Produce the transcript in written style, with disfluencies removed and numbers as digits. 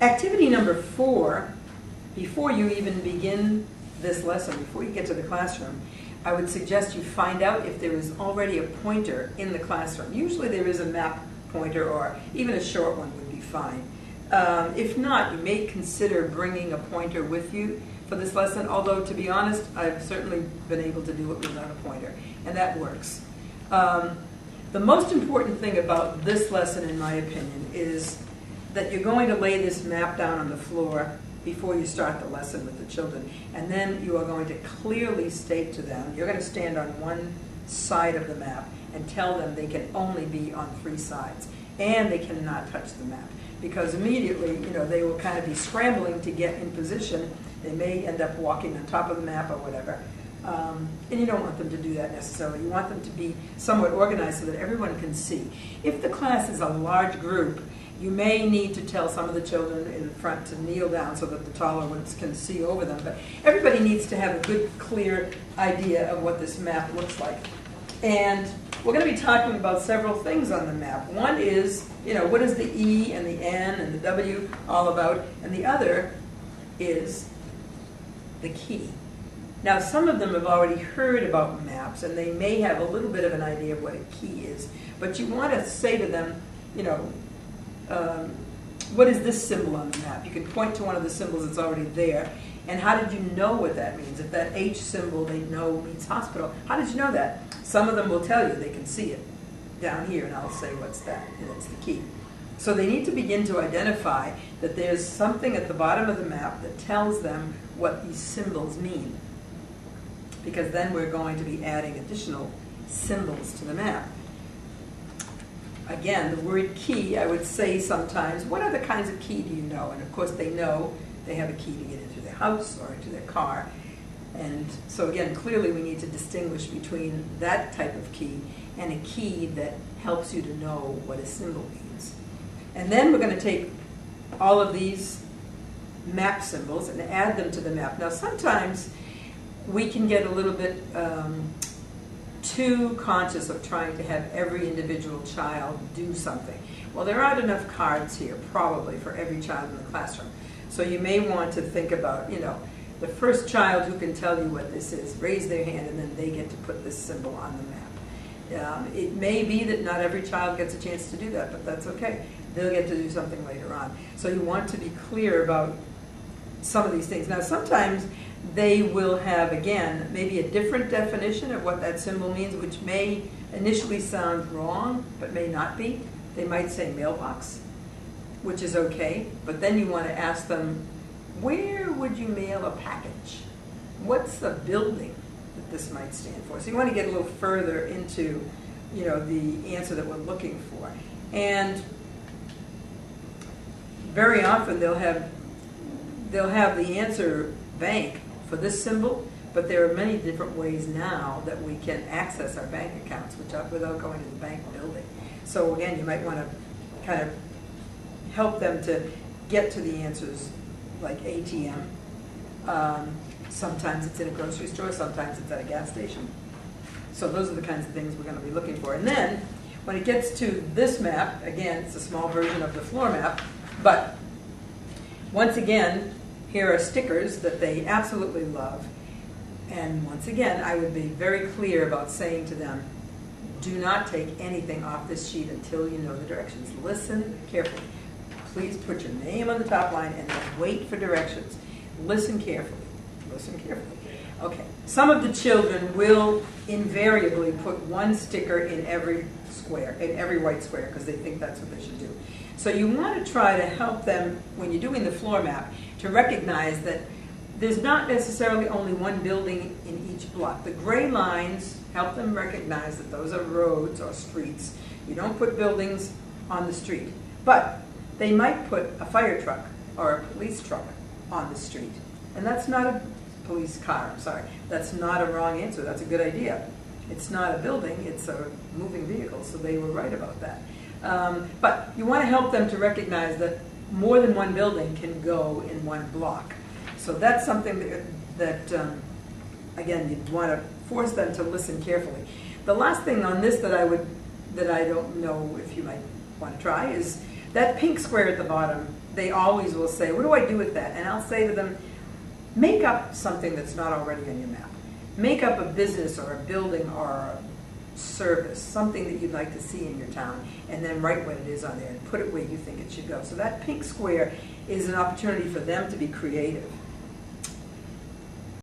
Activity number 4, before you even begin this lesson, before you get to the classroom, I would suggest you find out if there is already a pointer in the classroom. Usually there is a map pointer, or even a short one would be fine. If not, you may consider bringing a pointer with you for this lesson, although to be honest, I've certainly been able to do it without a pointer, and that works. The most important thing about this lesson, in my opinion, is that you're going to lay this map down on the floor before you start the lesson with the children. And then you are going to clearly state to them, you're going to stand on one side of the map and tell them they can only be on 3 sides. And they cannot touch the map. Because immediately, they will kind of be scrambling to get in position. They may end up walking on top of the map or whatever. And you don't want them to do that necessarily. You want them to be somewhat organized so that everyone can see. If the class is a large group, you may need to tell some of the children in front to kneel down so that the taller ones can see over them. But everybody needs to have a good, clear idea of what this map looks like. And we're going to be talking about several things on the map. One is, what is the E and the N and the W all about? And the other is the key. Now, some of them have already heard about maps, and they may have a little bit of an idea of what a key is. But you want to say to them, what is this symbol on the map? You can point to one of the symbols that's already there. And how did you know what that means? If that H symbol they know means hospital, how did you know that? Some of them will tell you, they can see it down here, and I'll say, what's that? And that's the key. So they need to begin to identify that there's something at the bottom of the map that tells them what these symbols mean. Because then we're going to be adding additional symbols to the map. Again, the word key, I would say sometimes, what other kinds of key do you know? And of course they know they have a key to get into their house or into their car. And so again, clearly we need to distinguish between that type of key and a key that helps you to know what a symbol means. And then we're going to take all of these map symbols and add them to the map. Now sometimes we can get a little bit too conscious of trying to have every individual child do something. Well, there aren't enough cards here, probably, for every child in the classroom. So you may want to think about, the first child who can tell you what this is, raise their hand, and then they get to put this symbol on the map. It may be that not every child gets a chance to do that, but that's okay. They'll get to do something later on. So you want to be clear about some of these things. Now, sometimes they will have, again, maybe a different definition of what that symbol means, which may initially sound wrong, but may not be. They might say mailbox, which is okay, but then you want to ask them, where would you mail a package? What's the building that this might stand for? So you want to get a little further into, the answer that we're looking for. And very often they'll have the answer bank for this symbol, but there are many different ways now that we can access our bank accounts without going to the bank building. So again, you might want to kind of help them to get to the answers like ATM. Sometimes it's in a grocery store, sometimes it's at a gas station. So those are the kinds of things we're going to be looking for. And then when it gets to this map, again, it's a small version of the floor map, but once again, here are stickers that they absolutely love. And once again, I would be very clear about saying to them, do not take anything off this sheet until you know the directions. Listen carefully. Please put your name on the top line and then wait for directions. Listen carefully. Listen carefully. Okay. Some of the children will invariably put one sticker in every square, in every white square, because they think that's what they should do. So you want to try to help them, when you're doing the floor map, to recognize that there's not necessarily only one building in each block. The gray lines help them recognize that those are roads or streets. You don't put buildings on the street. But they might put a fire truck or a police truck on the street. And that's not a police car, I'm sorry. That's not a wrong answer. That's a good idea. It's not a building, it's a moving vehicle, so they were right about that. But you want to help them to recognize that more than one building can go in one block. So that's something that again, you want to force them to listen carefully. The last thing on this that I don't know if you might want to try is That pink square at the bottom, they always will say, what do I do with that? And I'll say to them, make up something that's not already on your map. Make up a business or a building or a service, something that you'd like to see in your town, and then write what it is on there and put it where you think it should go. So that pink square is an opportunity for them to be creative.